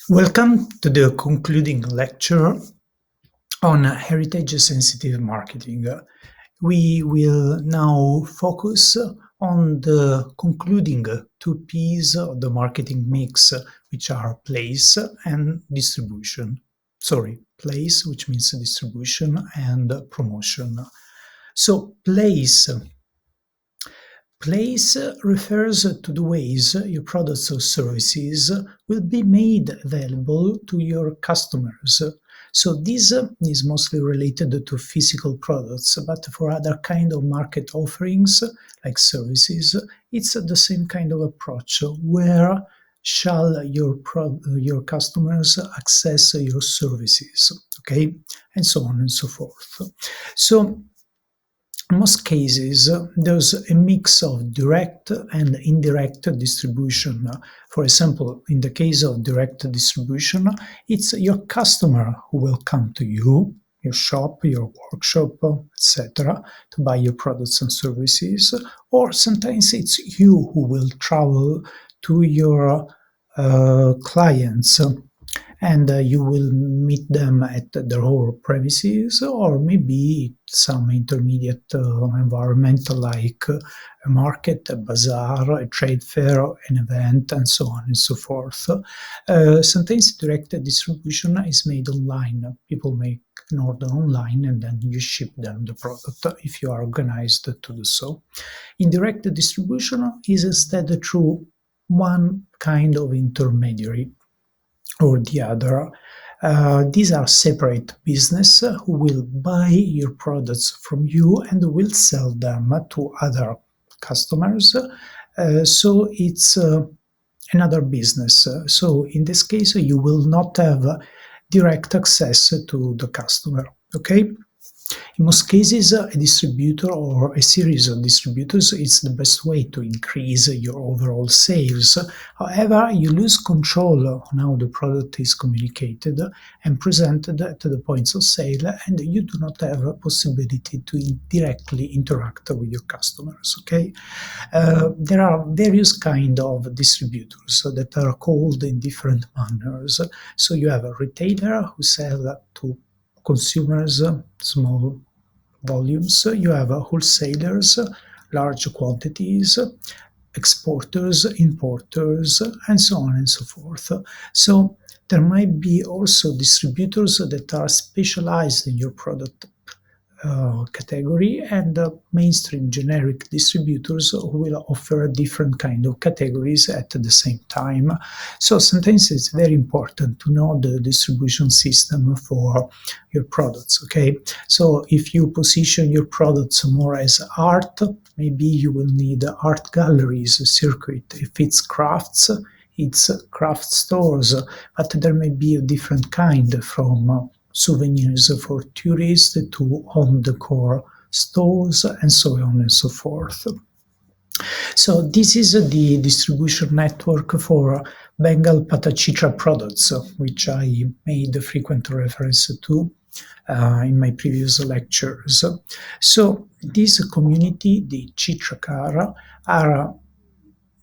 Welcome to the concluding lecture on heritage-sensitive marketing. We will now focus on the concluding two P's of the marketing mix, which are place and distribution. Sorry, place, which means distribution, and promotion. So Place refers to the ways your products or services will be made available to your customers. So this is mostly related to physical products, but for other kind of market offerings like services, it's the same kind of approach. Where shall your customers access your services? Okay, and so on and so forth. So in most cases, there's a mix of direct and indirect distribution. For example, in the case of direct distribution, it's your customer who will come to you, your shop, your workshop, etc., to buy your products and services, or sometimes it's you who will travel to your clients and you will meet them at their whole premises, or maybe some intermediate environment like a market, a bazaar, a trade fair, an event, and so on and so forth. Sometimes direct distribution is made online. People make an order online and then you ship them the product if you are organized to do so. Indirect distribution is instead through one kind of intermediary or the other. These are separate business who will buy your products from you and will sell them to other customers. So it's another business. So in this case, you will not have direct access to the customer. Okay. In most cases, a distributor or a series of distributors is the best way to increase your overall sales. However, you lose control on how the product is communicated and presented at the points of sale, and you do not have a possibility to directly interact with your customers. Okay, there are various kind of distributors that are called in different manners. So you have a retailer who sell to consumers, small volumes. You have wholesalers, large quantities, exporters, importers, and so on and so forth. So there might be also distributors that are specialized in your product category, and mainstream generic distributors who will offer different kind of categories at the same time. So sometimes it's very important to know the distribution system for your products. Okay, so if you position your products more as art, maybe you will need art galleries circuit. If it's crafts, it's craft stores, but there may be a different kind, from souvenirs for tourists to home decor stores, and so on and so forth. So this is the distribution network for Bengal Patachitra products, which I made a frequent reference to in my previous lectures. So this community, the Chitrakar, are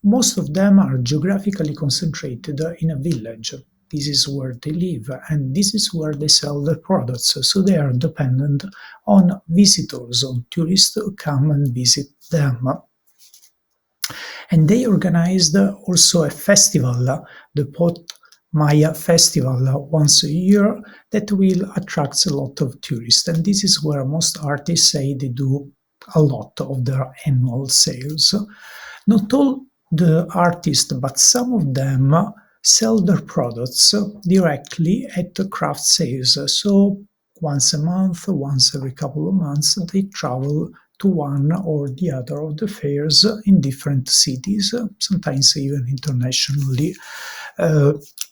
most of them are geographically concentrated in a village. This is where they live, and this is where they sell their products. So they are dependent on visitors, on tourists who come and visit them. And they organized also a festival, the Pot Maya Festival, once a year, that will attract a lot of tourists. And this is where most artists say they do a lot of their annual sales. Not all the artists, but some of them sell their products directly at the craft sales. So once a month, once every couple of months, they travel to one or the other of the fairs in different cities, sometimes even internationally.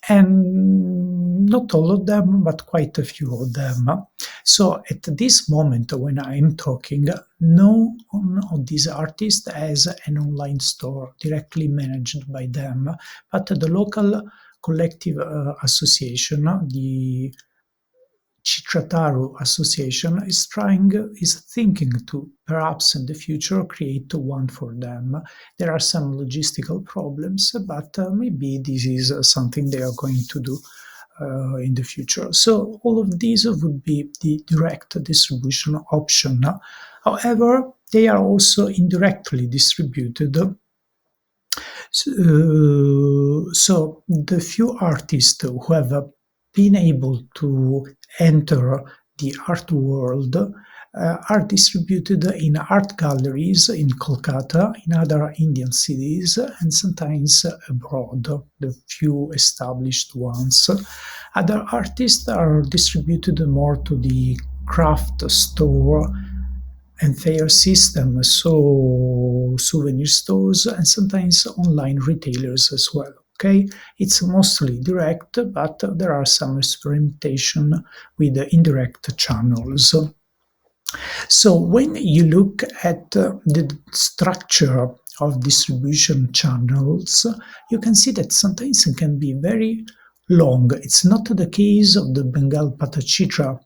And not all of them, but quite a few of them. So at this moment when I'm talking, no one of these artists has an online store directly managed by them, but the local collective association, the Chitrataru Association is thinking to perhaps in the future create one for them. There are some logistical problems, but maybe this is something they are going to do in the future. So all of these would be the direct distribution option. However, they are also indirectly distributed. So the few artists who have been able to enter the art world are distributed in art galleries in Kolkata, in other Indian cities, and sometimes abroad, the few established ones. Other artists are distributed more to the craft store and fair system, so souvenir stores and sometimes online retailers as well. Okay, it's mostly direct, but there are some experimentation with the indirect channels. So when you look at the structure of distribution channels, you can see that sometimes it can be very long. It's not the case of the Bengal Patachitra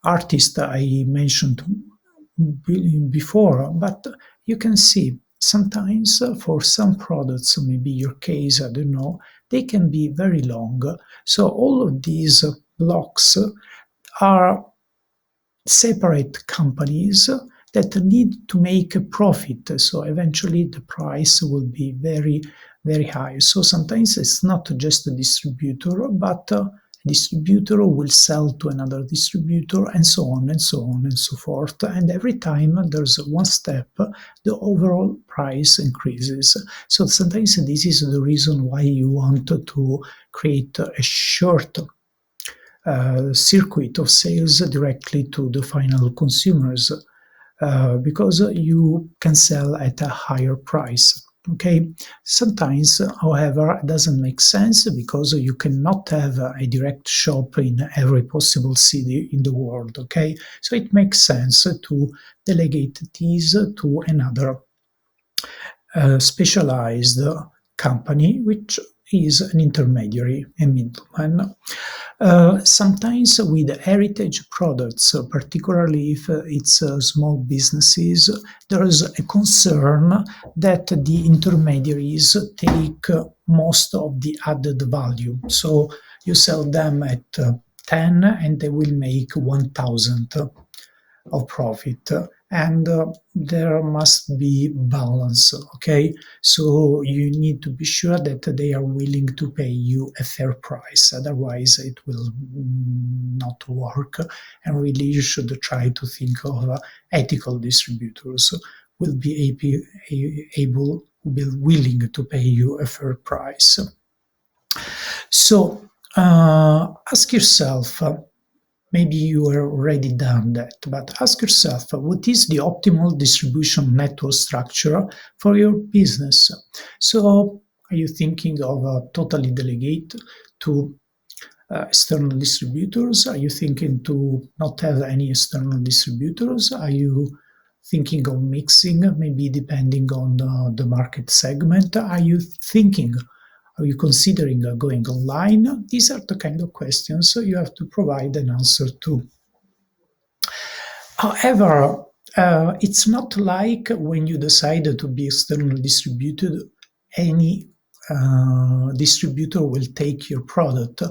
artist I mentioned before, but you can see sometimes for some products, maybe your case, I don't know, they can be very long. So all of these blocks are separate companies that need to make a profit. So eventually the price will be very, very high. So sometimes it's not just a distributor, but a distributor will sell to another distributor and so on and so on and so forth. And every time there's one step, the overall price increases. So sometimes this is the reason why you want to create a short circuit of sales directly to the final consumers because you can sell at a higher price. Okay, sometimes, however, it doesn't make sense because you cannot have a direct shop in every possible city in the world. Okay, so it makes sense to delegate these to another specialized company, which is an intermediary, a middleman. Sometimes with heritage products, particularly if it's small businesses, there is a concern that the intermediaries take most of the added value. So you sell them at 10 and they will make 1,000 of profit, and there must be balance. Okay, so you need to be sure that they are willing to pay you a fair price, otherwise it will not work. And really you should try to think of ethical distributors will be able will be willing to pay you a fair price. So ask yourself, maybe you have already done that, but ask yourself what is the optimal distribution network structure for your business? So, are you thinking of totally delegate to external distributors? Are you thinking to not have any external distributors? Are you thinking of mixing, maybe depending on the market segment? Are you considering going online? These are the kind of questions you have to provide an answer to. However, it's not like when you decide to be externally distributed, any distributor will take your product.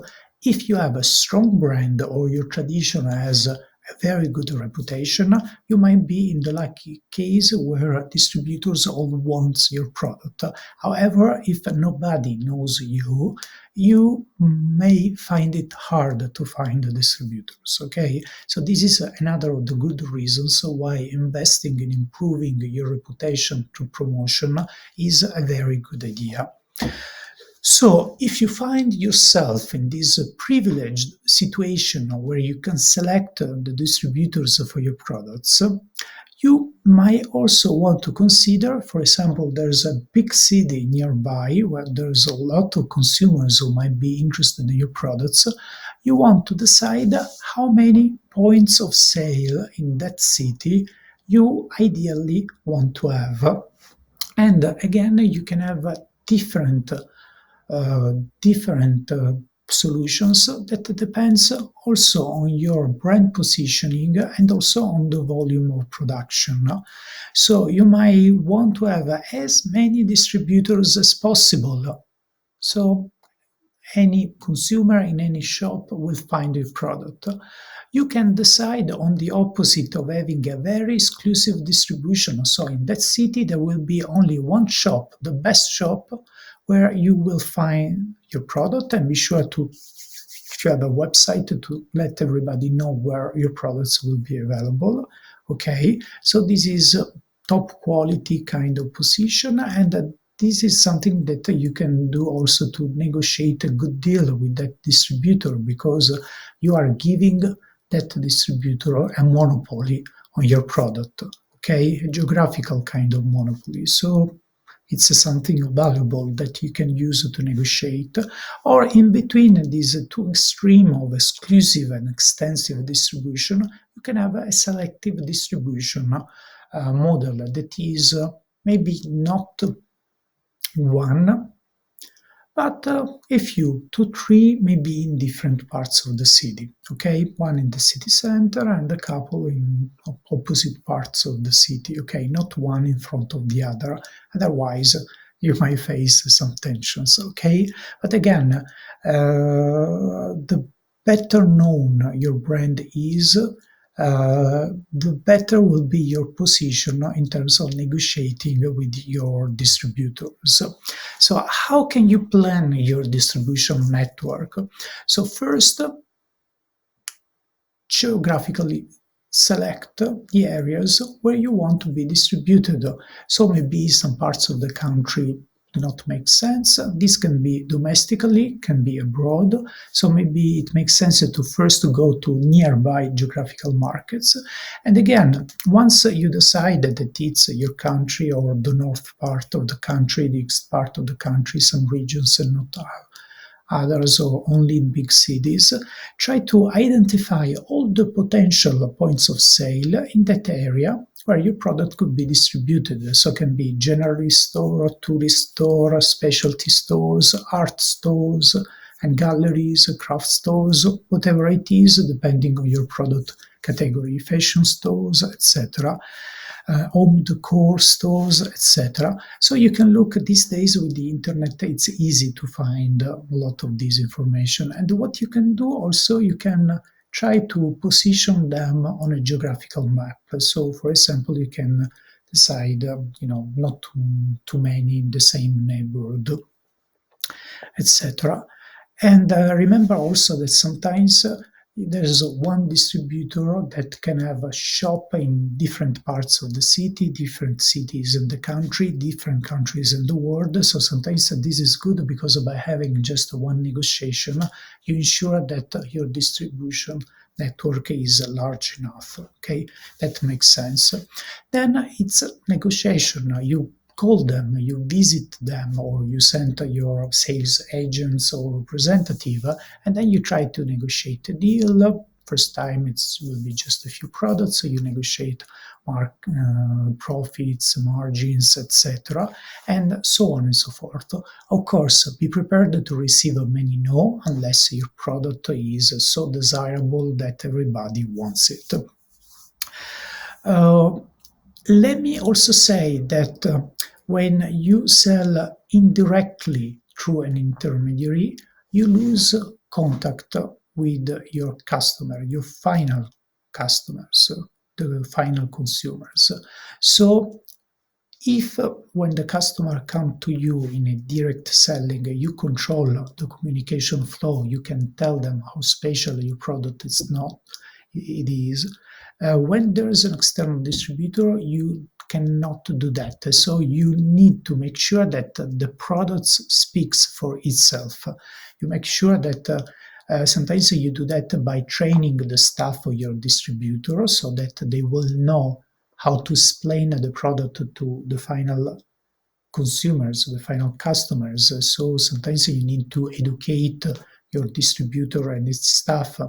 If you have a strong brand or your tradition has a very good reputation, you might be in the lucky case where distributors all want your product. However, if nobody knows you, you may find it hard to find the distributors. Okay, so this is another of the good reasons why investing in improving your reputation through promotion is a very good idea. So, if you find yourself in this privileged situation where you can select the distributors for your products, you might also want to consider, for example, there's a big city nearby where there's a lot of consumers who might be interested in your products. You want to decide how many points of sale in that city you ideally want to have. And again, you can have different different solutions that depends also on your brand positioning and also on the volume of production. So you might want to have as many distributors as possible. So any consumer in any shop will find your product. You can decide on the opposite of having a very exclusive distribution. So in that city, there will be only one shop, the best shop, where you will find your product, and be sure to, if you have a website, to let everybody know where your products will be available. Okay, so this is a top quality kind of position, and this is something that you can do also to negotiate a good deal with that distributor, because you are giving that distributor a monopoly on your product, okay, a geographical kind of monopoly. So it's something valuable that you can use to negotiate. Or in between these two extremes of exclusive and extensive distribution, you can have a selective distribution model that is maybe not one, but a few, two, three, maybe in different parts of the city. Okay, one in the city center and a couple in opposite parts of the city. Okay, not one in front of the other. Otherwise, you might face some tensions. Okay, but again, the better known your brand is, the better will be your position in terms of negotiating with your distributors. So how can you plan your distribution network? So first, geographically select the areas where you want to be distributed. So maybe some parts of the country do not make sense. This can be domestically, can be abroad. So maybe it makes sense to first go to nearby geographical markets. And again, once you decide that it's your country or the north part of the country, the east part of the country, some regions and not others, or only in big cities, try to identify all the potential points of sale in that area where your product could be distributed. So it can be generalist store, tourist store, specialty stores, art stores, and galleries, craft stores, whatever it is, depending on your product category, fashion stores, etc. Home decor stores, etc. So you can look these days with the internet, it's easy to find a lot of this information. And what you can do also, you can try to position them on a geographical map. So for example, you can decide, not too many in the same neighborhood, etc. And remember also that sometimes there's one distributor that can have a shop in different parts of the city, different cities in the country, different countries in the world. So sometimes this is good, because by having just one negotiation, you ensure that your distribution network is large enough. Okay, that makes sense. Then it's a negotiation. You call them, you visit them, or you send your sales agents or representative, and then you try to negotiate a deal. First time it will be just a few products, so you negotiate profits, margins, etc., and so on and so forth. Of course, be prepared to receive many no, unless your product is so desirable that everybody wants it. Let me also say that when you sell indirectly through an intermediary, you lose contact with your customer, your final customers, the final consumers. So if when the customer come to you in a direct selling, you control the communication flow, you can tell them how special your product is not, it is. When there is an external distributor, you cannot do that. So you need to make sure that the product speaks for itself. You make sure that sometimes you do that by training the staff of your distributor, so that they will know how to explain the product to the final consumers, the final customers. So sometimes you need to educate your distributor and its staff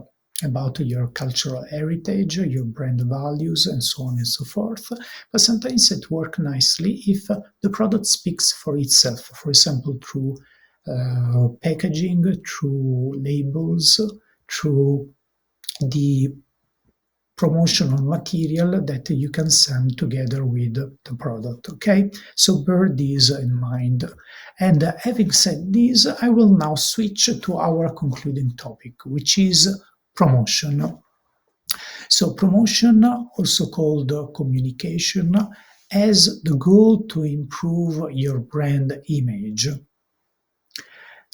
about your cultural heritage, your brand values, and so on and so forth. But sometimes it works nicely if the product speaks for itself, for example, through packaging, through labels, through the promotional material that you can send together with the product. Okay, so bear this in mind. And having said this, I will now switch to our concluding topic, which is promotion. So promotion, also called communication, has the goal to improve your brand image.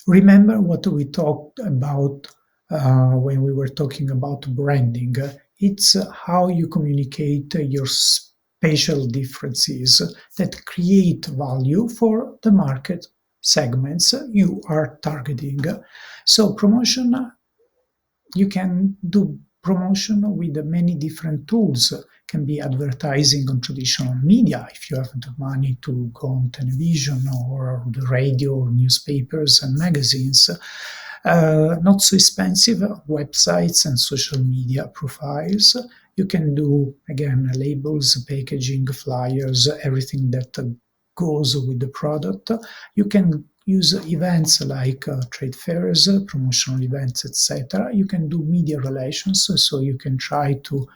Remember what we talked about when we were talking about branding. It's how you communicate your spatial differences that create value for the market segments you are targeting. So promotion, you can do promotion with many different tools. Can be advertising on traditional media if you have the money to go on television or the radio or newspapers and magazines. Not so expensive websites and social media profiles. You can do, again, labels, packaging, flyers, everything that goes with the product. You can use events like trade fairs, promotional events, etc. You can do media relations, so you can try to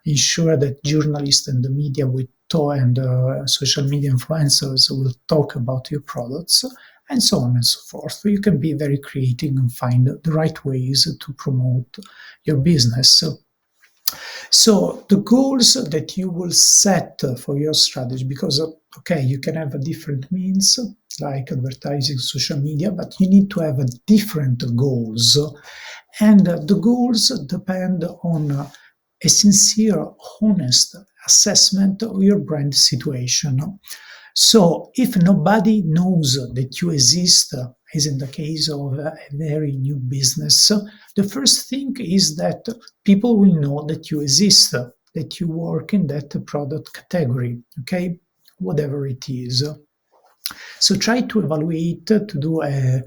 ensure that journalists and the media and social media influencers will talk about your products, and so on and so forth. So you can be very creative and find the right ways to promote your business. So the goals that you will set for your strategy, because okay, you can have a different means like advertising, social media, but you need to have a different goals, and the goals depend on a sincere, honest assessment of your brand situation. So if nobody knows that you exist, as in the case of a very new business, the first thing is that people will know that you exist, that you work in that product category, okay, whatever it is. So try to evaluate, to do a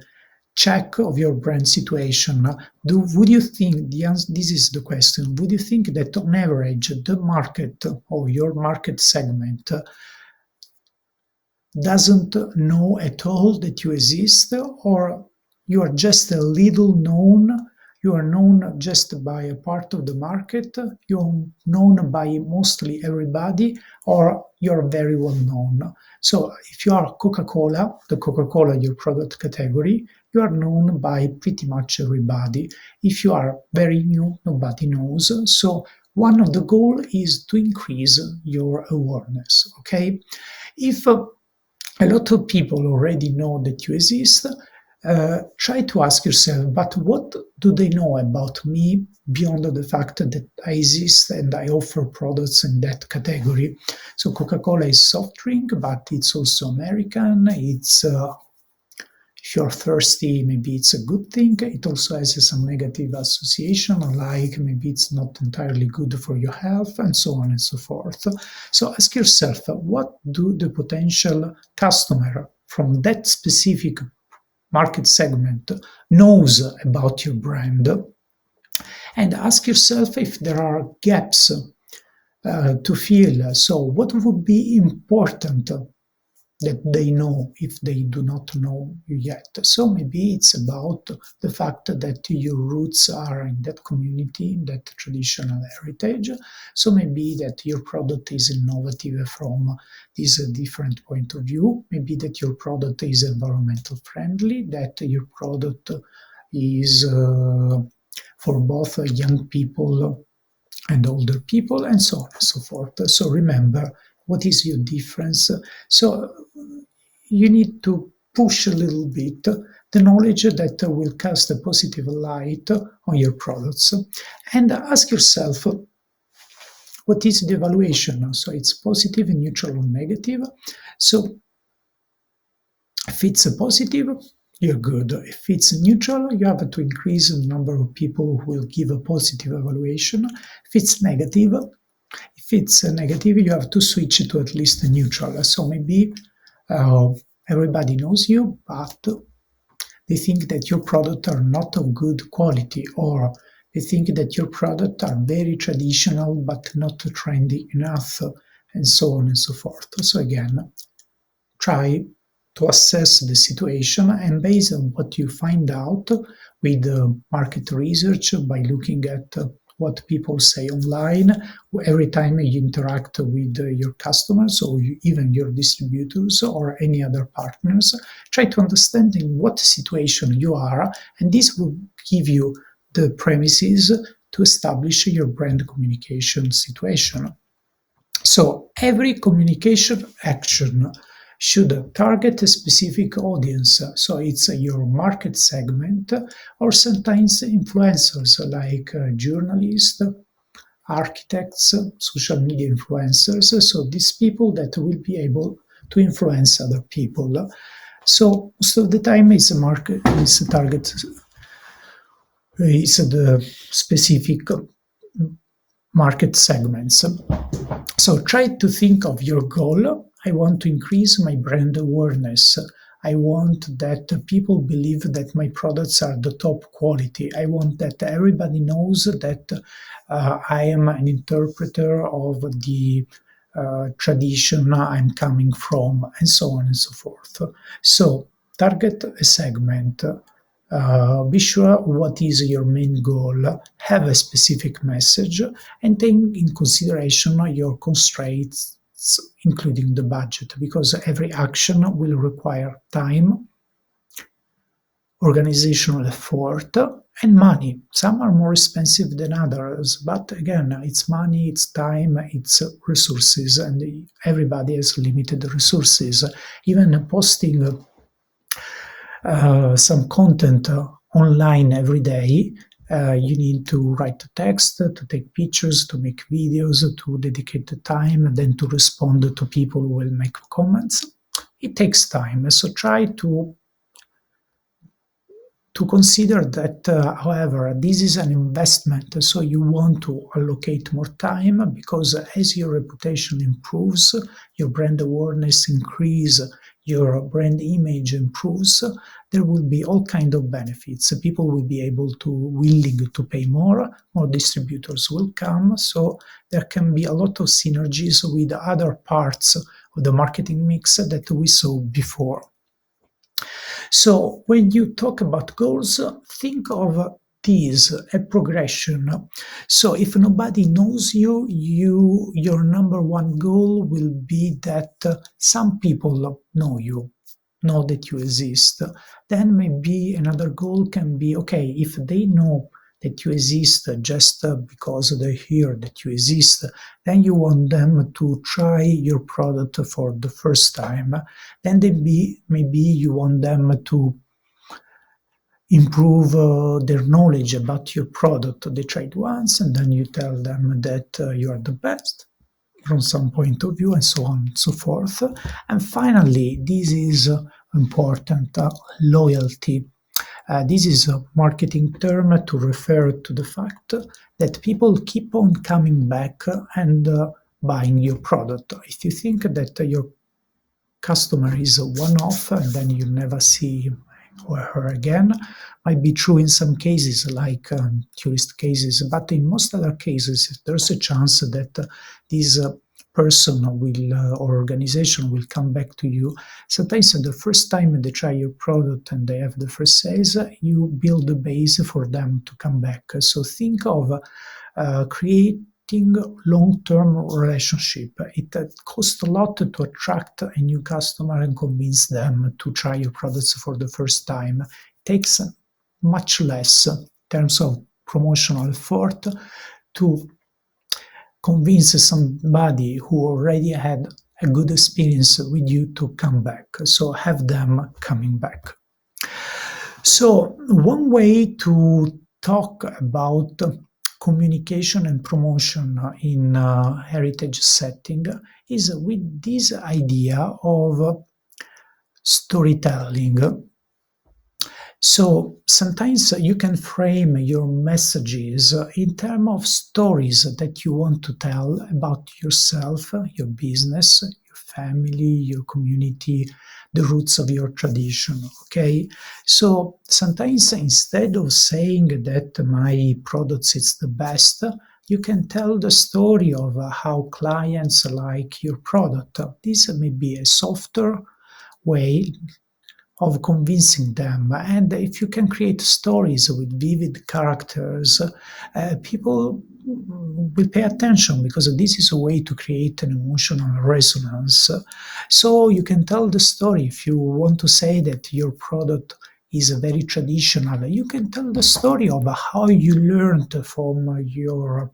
check of your brand situation. Would you think, this is the question, would you think that on average the market or your market segment doesn't know at all that you exist, or you are just a little known, you are known just by a part of the market, you're known by mostly everybody, or you're very well known? So if you are Coca-Cola, the Coca-Cola, your product category, you are known by pretty much everybody. If you are very new, nobody knows. So one of the goals is to increase your awareness, okay? If a lot of people already know that you exist, try to ask yourself, but what do they know about me beyond the fact that I exist and I offer products in that category? So Coca-Cola is soft drink, but it's also American. It's if you're thirsty, maybe it's a good thing. It also has some negative association, like maybe it's not entirely good for your health, and so on and so forth. So ask yourself, what do the potential customer from that specific market segment knows about your brand? And ask yourself if there are gaps to fill. So what would be important that they know if they do not know you yet? So maybe it's about the fact that your roots are in that community, in that traditional heritage. So maybe that your product is innovative from this different point of view. Maybe that your product is environmental friendly, that your product is for both young people and older people, and so on and so forth. So remember, what is your difference? So you need to push a little bit the knowledge that will cast a positive light on your products, and ask yourself, what is the evaluation? So it's positive, neutral, or negative. So if it's a positive, you're good. If it's neutral, you have to increase the number of people who will give a positive evaluation. If it's negative, you have to switch to at least a neutral. So maybe everybody knows you, but they think that your product are not of good quality, or they think that your product are very traditional but not trendy enough, and so on and so forth. So again, try to assess the situation, and based on what you find out with market research, by looking at what people say online every time you interact with your customers or even your distributors or any other partners, try to understand in what situation you are, and this will give you the premises to establish your brand communication situation. So every communication action should target a specific audience. So it's your market segment, or sometimes influencers like journalists, architects, social media influencers. So these people that will be able to influence other people. So most of the time, it's a market, it's a target, it's the specific market segments. So try to think of your goal. I want to increase my brand awareness. I want that people believe that my products are the top quality. I want that everybody knows that I am an interpreter of the tradition I'm coming from, and so on and so forth. So target a segment. Be sure what is your main goal, have a specific message, and take in consideration your constraints, including the budget, because every action will require time, organizational effort, and money. Some are more expensive than others, but again, it's money, it's time, it's resources, and everybody has limited resources. Even posting some content online every day. You need to write the text, to take pictures, to make videos, to dedicate the time, and then to respond to people who will make comments. It takes time, so try to consider that, however, this is an investment, so you want to allocate more time, because as your reputation improves, your brand awareness increase, your brand image improves, there will be all kind of benefits. People will be willing to pay more distributors will come, so there can be a lot of synergies with other parts of the marketing mix that we saw before. So when you talk about goals, think of this a progression. So if nobody knows you, your number one goal will be that some people know you, know that you exist. Then maybe another goal can be, okay, if they know that you exist just because they hear that you exist, then you want them to try your product for the first time. Then maybe you want them to improve their knowledge about your product. They tried once, and then you tell them that you are the best from some point of view, and so on and so forth. And finally, this is important, loyalty. This is a marketing term to refer to the fact that people keep on coming back and buying your product. If you think that your customer is a one-off and then you never see him or her again, might be true in some cases, like tourist cases, but in most other cases, there's a chance that this person or organization will come back to you. Sometimes the first time they try your product and they have the first sales, you build a base for them to come back. So think of creating long-term relationship. It costs a lot to attract a new customer and convince them to try your products for the first time. It takes much less in terms of promotional effort to convince somebody who already had a good experience with you to come back. So have them coming back. So one way to talk about communication and promotion in a heritage setting is with this idea of storytelling. So sometimes you can frame your messages in terms of stories that you want to tell about yourself, your business, your family, your community, the roots of your tradition. Okay, so sometimes instead of saying that my product is the best, you can tell the story of how clients like your product. This may be a softer way of convincing them. And if you can create stories with vivid characters, people will pay attention because this is a way to create an emotional resonance. So you can tell the story. If you want to say that your product is very traditional, you can tell the story of how you learned from your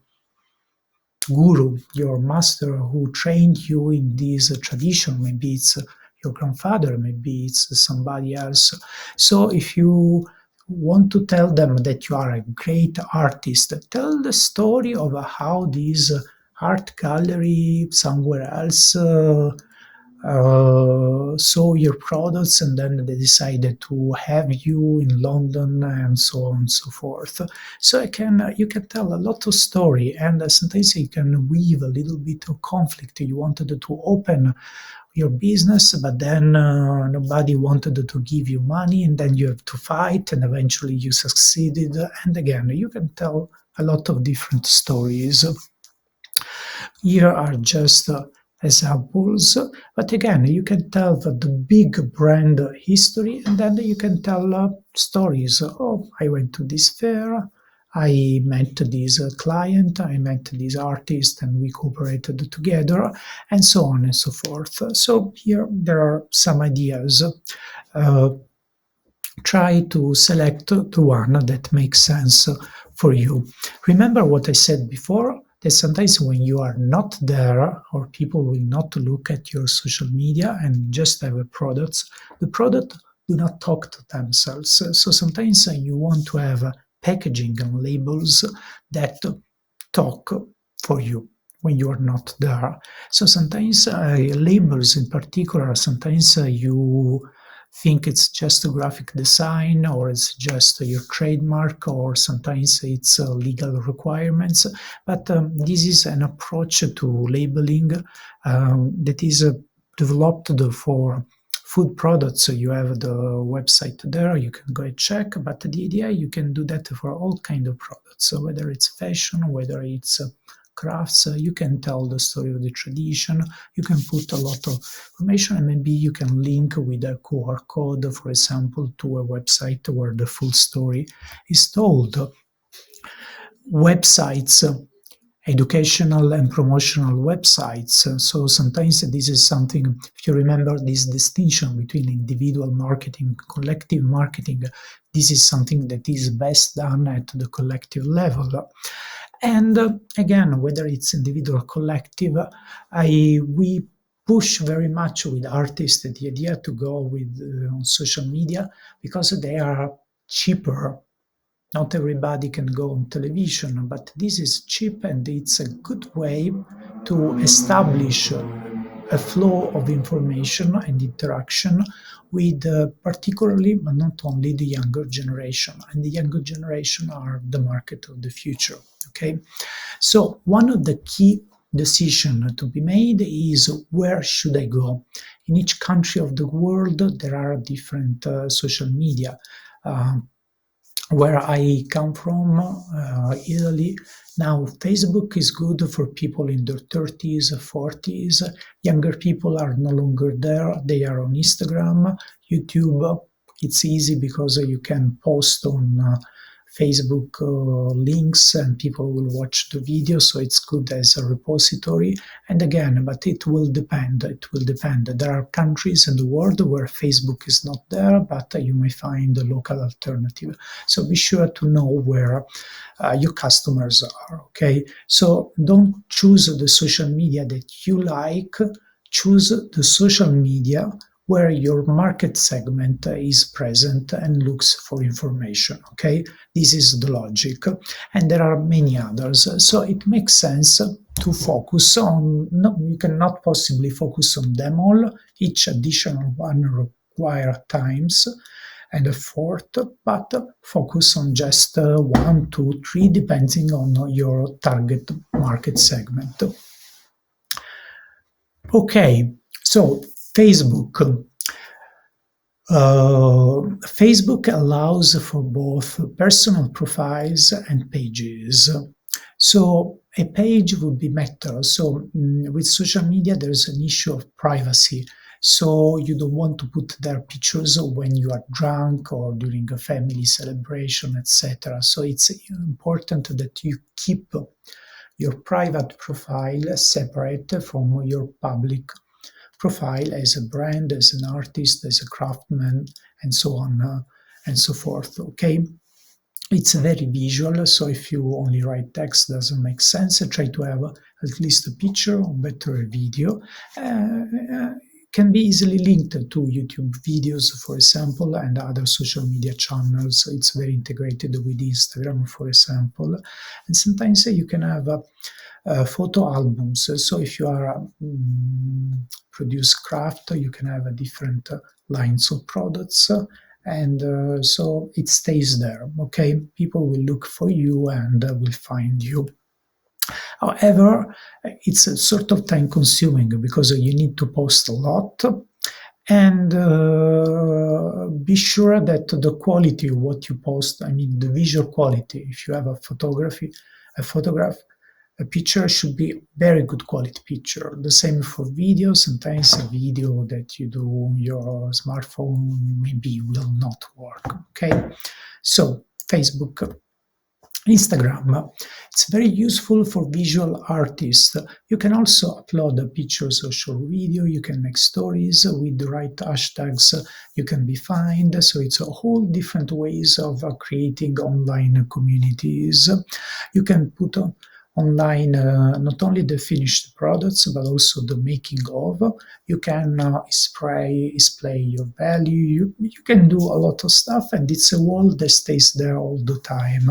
guru, your master who trained you in this tradition. Maybe it's your grandfather, maybe it's somebody else. So if you want to tell them that you are a great artist, tell the story of how this art gallery somewhere else saw your products, and then they decided to have you in London, and so on and so forth. So you can tell a lot of story, and sometimes you can weave a little bit of conflict. You wanted to open your business, but then nobody wanted to give you money, and then you have to fight, and eventually you succeeded. And again, you can tell a lot of different stories. Here are just examples, but again, you can tell the big brand history, and then you can tell stories. Oh, I went to this fair, I met this client, I met this artist, and we cooperated together, and so on and so forth. So here there are some ideas. Uh, Try to select the one that makes sense for you. Remember what I said before, that sometimes when you are not there, or people will not look at your social media and just have a product, the product do not talk to themselves. So sometimes you want to have packaging and labels that talk for you when you are not there. So sometimes labels in particular, sometimes you think it's just a graphic design, or it's just your trademark, or sometimes it's legal requirements. But this is an approach to labeling that is developed for food products. So you have the website there, you can go and check, but the idea, you can do that for all kind of products. So whether it's fashion, whether it's crafts, you can tell the story of the tradition, you can put a lot of information, and maybe you can link with a QR code, for example, to a website where the full story is told. Websites, educational and promotional websites. So sometimes this is something, if you remember this distinction between individual marketing, collective marketing, this is something that is best done at the collective level. And again, whether it's individual or collective, we push very much with artists the idea to go with on social media because they are cheaper. Not everybody can go on television, but this is cheap, and it's a good way to establish a flow of information and interaction with particularly, but not only, the younger generation. And the younger generation are the market of the future. Okay, so one of the key decisions to be made is, where should I go? In each country of the world, there are different social media. Where I come from, Italy, now Facebook is good for people in their 30s, 40s. Younger people are no longer there. They are on Instagram, YouTube. It's easy because you can post on Facebook links, and people will watch the video, so it's good as a repository. And again, but it will depend. It will depend. There are countries in the world where Facebook is not there, but you may find a local alternative. So be sure to know where your customers are. Okay, so don't choose the social media that you like. Choose the social media where your market segment is present and looks for information. Okay, this is the logic, and there are many others. So it makes sense to focus on. No, you cannot possibly focus on them all. Each additional one requires times and effort, but focus on just one, two, three, depending on your target market segment. Okay, so Facebook. Facebook allows for both personal profiles and pages. So a page would be better. So with social media, there's an issue of privacy. So you don't want to put their pictures when you are drunk or during a family celebration, etc. So it's important that you keep your private profile separate from your public profile as a brand, as an artist, as a craftsman, and so on and so forth. Okay, it's very visual, so if you only write text, doesn't make sense. Try to have at least a picture or better a video. Can be easily linked to YouTube videos, for example, and other social media channels. It's very integrated with Instagram, for example. And sometimes you can have photo albums. So if you are produce craft, you can have a different lines of products, and so it stays there. Okay, people will look for you and will find you. However, it's a sort of time consuming because you need to post a lot, and be sure that the quality of what you post, I mean the visual quality, if you have a photograph, a picture should be very good quality picture. The same for video. Sometimes a video that you do on your smartphone maybe will not work. Okay, so Facebook, Instagram, it's very useful for visual artists. You can also upload pictures or short video. You can make stories with the right hashtags. You can be found. So it's a whole different ways of creating online communities. You can put online not only the finished products but also the making of. You can display your value. You can do a lot of stuff, and it's a wall that stays there all the time.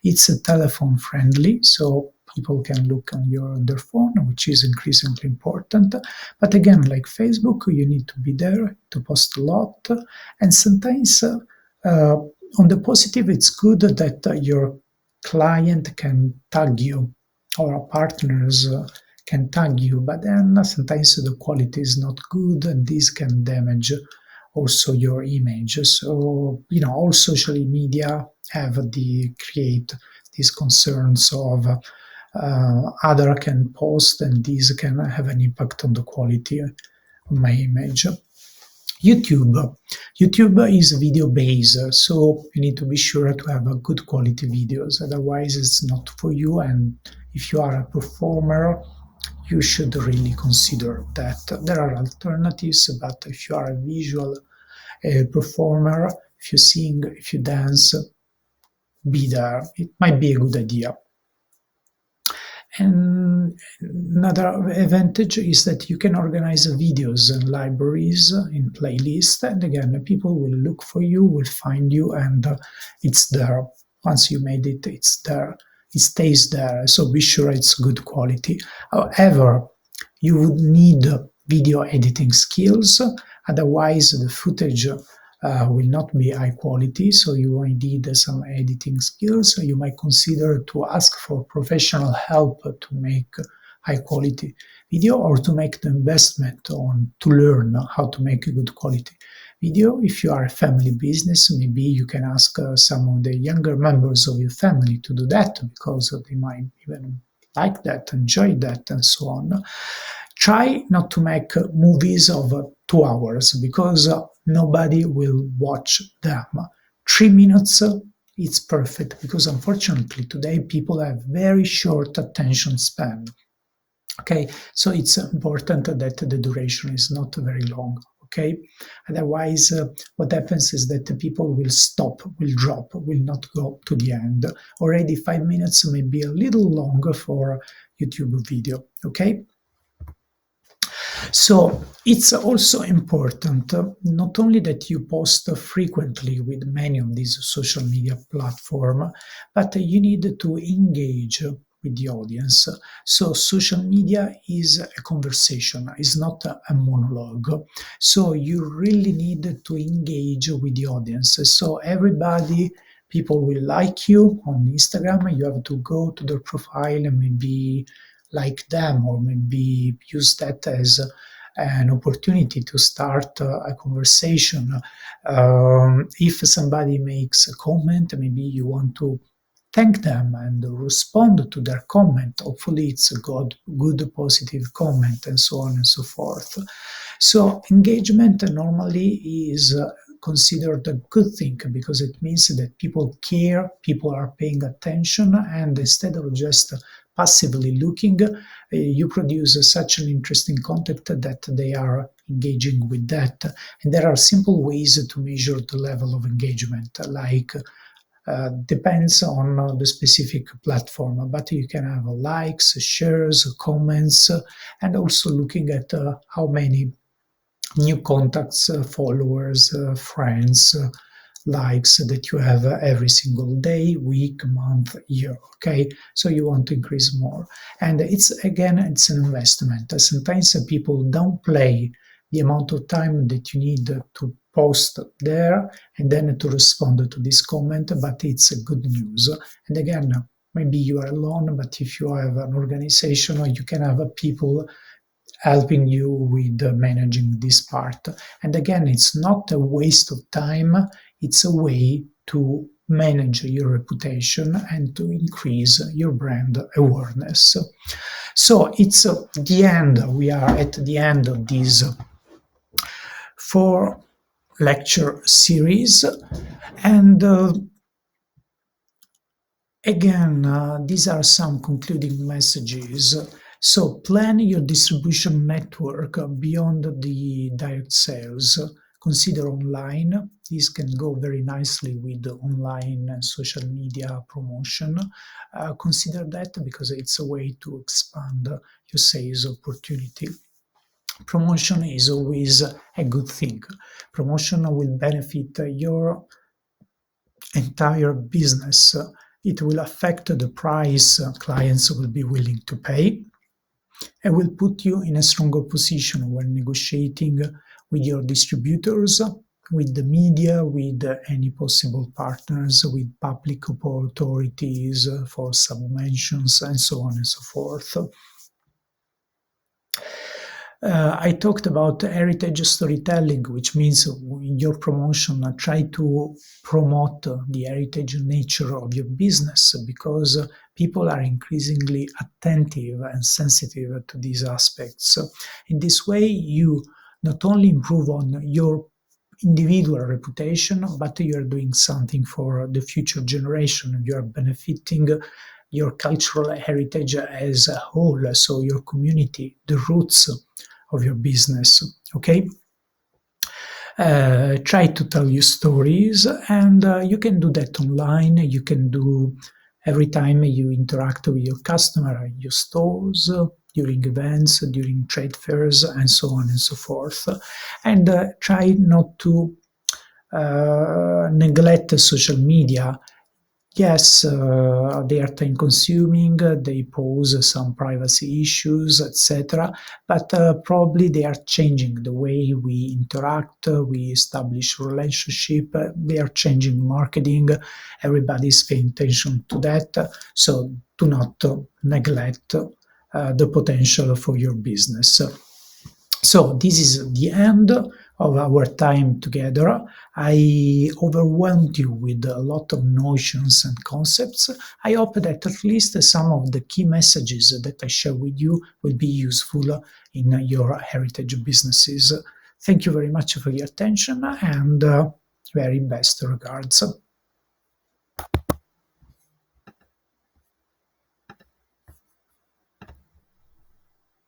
It's telephone friendly, so people can look on their phone, which is increasingly important. But again, like Facebook, you need to be there to post a lot, and sometimes on the positive, it's good that your client can tag you or partners can tag you, but then sometimes the quality is not good, and this can damage also your image. So all social media have create these concerns of other can post, and these can have an impact on the quality of my image. YouTube is video based, so you need to be sure to have a good quality videos. Otherwise, it's not for you. And if you are a performer, you should really consider that. There are alternatives, but if you are a visual performer, if you sing, if you dance, be there. It might be a good idea. And another advantage is that you can organize videos and libraries in playlists, and again, people will look for you, will find you, and it's there. Once you made it, it's there. It stays there. So be sure it's good quality. However, you would need video editing skills. Otherwise, the footage will not be high quality, so you will need some editing skills. You might consider to ask for professional help to make high quality video, or to make the investment on to learn how to make a good quality video. If you are a family business, maybe you can ask some of the younger members of your family to do that, because they might even like that, enjoy that, and so on. Try not to make movies of 2 hours, because nobody will watch them. 3 minutes, it's perfect, because unfortunately today people have very short attention span. Okay, so it's important that the duration is not very long. Okay, otherwise, what happens is that the people will stop, will drop, will not go to the end. Already 5 minutes may be a little longer for YouTube video. Okay. So it's also important not only that you post frequently with many of these social media platforms, but you need to engage with the audience. So social media is a conversation, is not a monologue. So you really need to engage with the audience. So people will like you on Instagram. You have to go to their profile and maybe like them, or maybe use that as an opportunity to start a conversation. If somebody makes a comment, maybe you want to thank them and respond to their comment. Hopefully, it's a good positive comment, and so on and so forth. So engagement normally is considered a good thing because it means that people care, people are paying attention, and instead of just passively looking, you produce such an interesting content that they are engaging with that. And there are simple ways to measure the level of engagement, like depends on the specific platform, but you can have likes, shares, comments, and also looking at how many new contacts, followers, friends, likes that you have every single day, week, month, year. Okay, so you want to increase more, and it's an investment. Sometimes people downplay the amount of time that you need to post there and then to respond to this comment, but it's a good news. And again, maybe you are alone, but if you have an organization, or you can have people helping you with managing this part. And again, it's not a waste of time, it's a way to manage your reputation and to increase your brand awareness. So it's the end. We are at the end of this 4 lecture series. And again, these are some concluding messages. So plan your distribution network beyond the direct sales. Consider online. This can go very nicely with online and social media promotion. Consider that because it's a way to expand your sales opportunity. Promotion is always a good thing. Promotion will benefit your entire business. It will affect the price clients will be willing to pay and will put you in a stronger position when negotiating with your distributors, with the media, with any possible partners, with public authorities for subventions, and so on and so forth. I talked about heritage storytelling, which means in your promotion, try to promote the heritage nature of your business because people are increasingly attentive and sensitive to these aspects. In this way, you not only improve on your individual reputation, but you are doing something for the future generation. You are benefiting your cultural heritage as a whole, so your community, the roots of your business. Okay, try to tell your stories, and you can do that online. You can do every time you interact with your customer in your stores, during events, during trade fairs, and so on and so forth. And try not to neglect social media. Yes, they are time consuming, they pose some privacy issues, etc. But probably they are changing the way we interact, we establish relationship, they are changing marketing. Everybody's paying attention to that. So do not neglect the potential for your business. So this is the end of our time together. I overwhelmed you with a lot of notions and concepts. I hope that at least some of the key messages that I share with you will be useful in your heritage businesses. Thank you very much for your attention and very best regards.